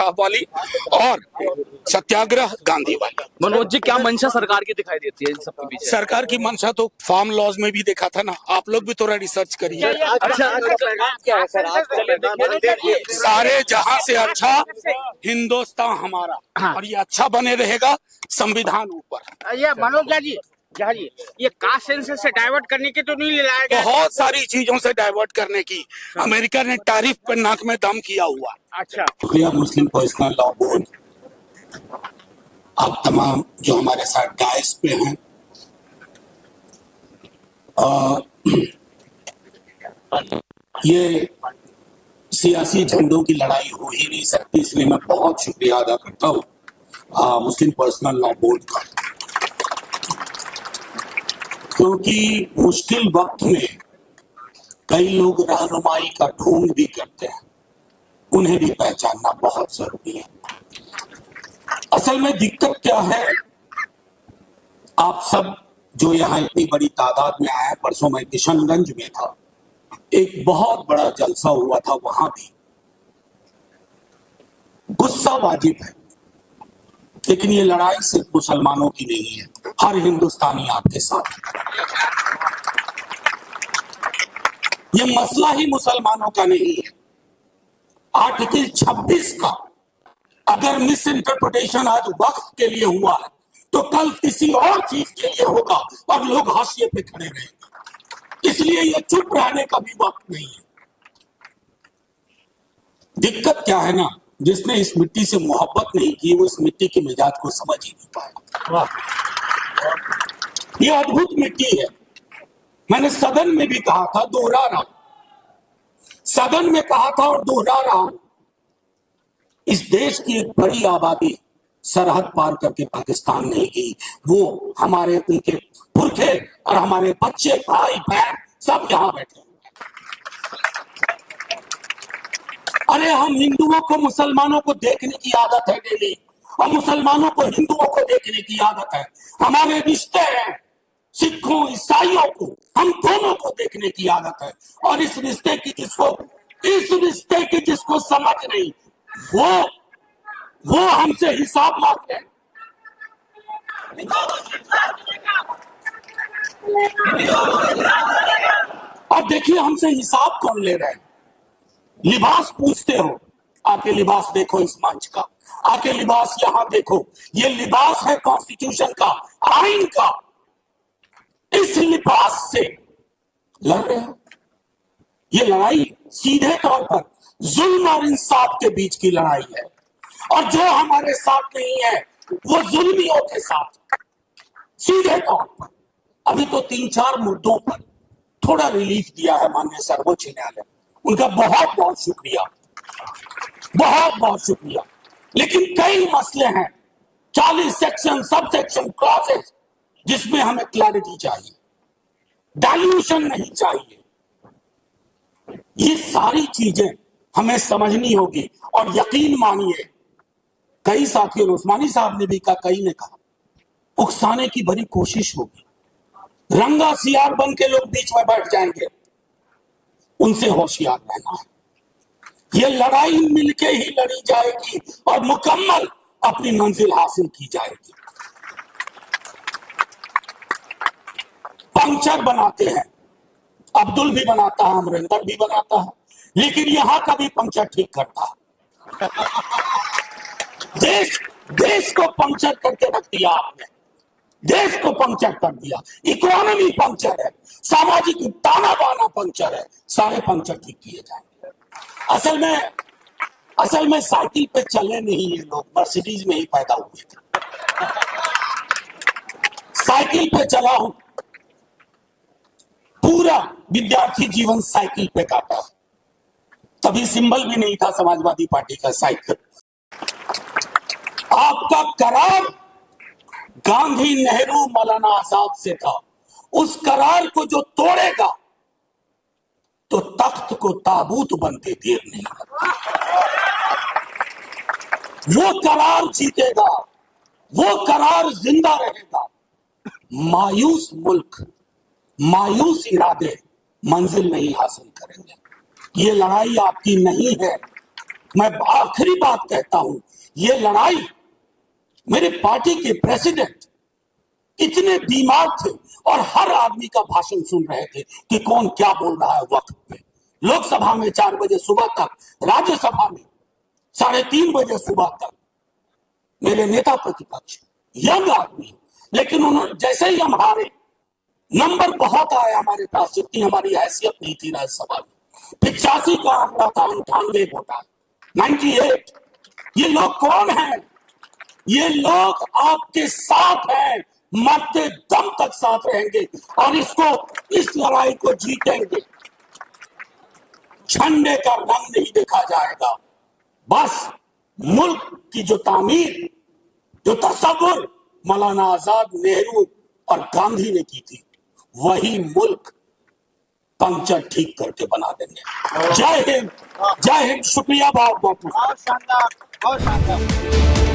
साहब वाली और सत्याग्रह गांधी वाली। मनोज जी, क्या मंशा सरकार की दिखाई देती है इन सब के पीछे? सरकार की मंशा तो फार्म लॉज में भी देखा था ना, आप लोग भी थोड़ा रिसर्च करिए। अच्छा, क्या है सर आज सारे जहां से अच्छा हिंदुस्तान हमारा, और ये अच्छा बने रहेगा संविधान ऊपर। ये मनोज जी ये कास्ट सेंसस से डाइवर्ट करने के तो नहीं लाया गया? बहुत सारी चीजों से डाइवर्ट करने की अमेरिका ने टैरिफ पर नाक में दम किया हुआ। अच्छा, शुक्रिया मुस्लिम पर्सनल लॉ बोर्ड, आप तमाम जो हमारे साथ डायस पे हैं, ये सियासी झंडों की लड़ाई हो ही नहीं सकती, इसलिए मैं बहुत शुक्रिया अदा करता हूँ मुस्लिम पर्सनल लॉ बोर्ड का, क्योंकि मुश्किल वक्त में कई लोग रहनुमाई का ढोंग भी करते हैं, उन्हें भी पहचानना बहुत जरूरी है। असल में दिक्कत क्या है, आप सब जो यहाँ इतनी बड़ी तादाद में आए, परसों मैं किशनगंज में था, एक बहुत बड़ा जलसा हुआ था, वहां भी गुस्सा वाजिब है, लेकिन ये लड़ाई सिर्फ मुसलमानों की नहीं है, हर हिंदुस्तानी आपके साथ। ये मसला ही मुसलमानों का नहीं है। आर्टिकल 26 का अगर मिस इंटरप्रिटेशन आज वक्त के लिए हुआ है, तो कल किसी और चीज के लिए होगा और लोग हाशिए पे खड़े रहेंगे, इसलिए ये चुप रहने का भी वक्त नहीं है। दिक्कत क्या है ना, जिसने इस मिट्टी से मोहब्बत नहीं की, वो इस मिट्टी के मिजाज को समझ ही नहीं पाया। ये अद्भुत मिट्टी है। मैंने सदन में भी कहा था, दोहरा रहा, सदन में कहा था और दोहरा रहा, इस देश की एक बड़ी आबादी सरहद पार करके पाकिस्तान नहीं गई, वो हमारे उनके पुरखे और हमारे बच्चे, भाई बहन सब यहां बैठे। अरे हम हिंदुओं को मुसलमानों को देखने की आदत है डेली, और मुसलमानों को हिंदुओं को देखने की आदत है। हमारे रिश्ते हैं सिखों ईसाइयों को, हम दोनों को देखने की आदत है, और इस रिश्ते की जिसको समझ नहीं, वो हमसे हिसाब मांगते हैं। और देखिए हमसे हिसाब कौन ले रहे हैं। लिबास पूछते हो, आके लिबास देखो इस मंच का, आके लिबास यहां देखो, ये लिबास है कॉन्स्टिट्यूशन का, आइन का। इस लिबास से लड़ रहे हो। ये लड़ाई सीधे तौर पर जुल्म और इंसाफ के बीच की लड़ाई है, और जो हमारे साथ नहीं है वो जुल्मियों के साथ सीधे तौर पर। अभी तो 3-4 मुद्दों पर थोड़ा रिलीफ दिया है माननीय सर्वोच्च न्यायालय, उनका बहुत बहुत शुक्रिया, बहुत बहुत शुक्रिया। लेकिन कई मसले हैं, 40 सेक्शन, सब सेक्शन, क्लॉजेस, जिसमें हमें क्लैरिटी चाहिए, डाइल्यूशन नहीं चाहिए। ये सारी चीजें हमें समझनी होगी, और यकीन मानिए कई साथियों ने, उस्मानी साहब ने भी कहा, कई ने कहा, उकसाने की बड़ी कोशिश होगी, रंगा सियार बन के लोग बीच में बैठ जाएंगे, उनसे होशियार रहना है। ये लड़ाई मिलके ही लड़ी जाएगी और मुकम्मल अपनी मंजिल हासिल की जाएगी। पंक्चर बनाते हैं, अब्दुल भी बनाता है, अमरिंदर भी बनाता है, लेकिन यहां का भी पंक्चर ठीक करता है। देश को पंक्चर करके रख दिया आपने, देश को पंक्चर कर दिया। इकोनॉमी पंक्चर है, सामाजिक ताना बाना पंक्चर है, सारे पंक्चर ठीक किए जाएंगे। असल में साइकिल पे चले नहीं ये लोग, मर्सिडीज में ही पैदा हुए थे। साइकिल पे चला हूं, पूरा विद्यार्थी जीवन साइकिल पे काटा, तभी सिंबल भी नहीं था समाजवादी पार्टी का साइकिल। आपका करार गांधी, नेहरू, मौलाना आजाद से था, उस करार को जो तोड़ेगा तो तख्त को ताबूत बनते देर नहीं लगती। वो करार जीतेगा, वो करार जिंदा रहेगा। मायूस मुल्क, मायूस इरादे मंजिल नहीं हासिल करेंगे। ये लड़ाई आपकी नहीं है, मैं आखिरी बात कहता हूं, ये लड़ाई मेरे पार्टी के प्रेसिडेंट इतने बीमार थे और हर आदमी का भाषण सुन रहे थे कि कौन क्या बोल रहा है वक्त पे। लोकसभा में 4 बजे सुबह तक, राज्यसभा में 3:30 बजे सुबह तक मेरे नेता प्रतिपक्ष यंग आदमी, लेकिन उन्होंने जैसे ही हम हारे, नंबर बहुत आए हमारे पास, जितनी हमारी हैसियत नहीं थी राज्यसभा में। 85 का आंकड़ा था, 98 वोट आए, 98। ये लोग कौन हैं? ये लोग आपके साथ हैं, मरते दम तक साथ रहेंगे और इस लड़ाई को जीतेंगे। झंडे का रंग नहीं देखा जाएगा, बस मुल्क की जो तामीर, जो तसव्वुर मौलाना आजाद, नेहरू और गांधी ने की थी, वही मुल्क पंक्चर ठीक करके बना देंगे। जय हिंद, जय हिंद। शुक्रिया बहुत बहुत। बहुत शानदार, बहुत शानदार।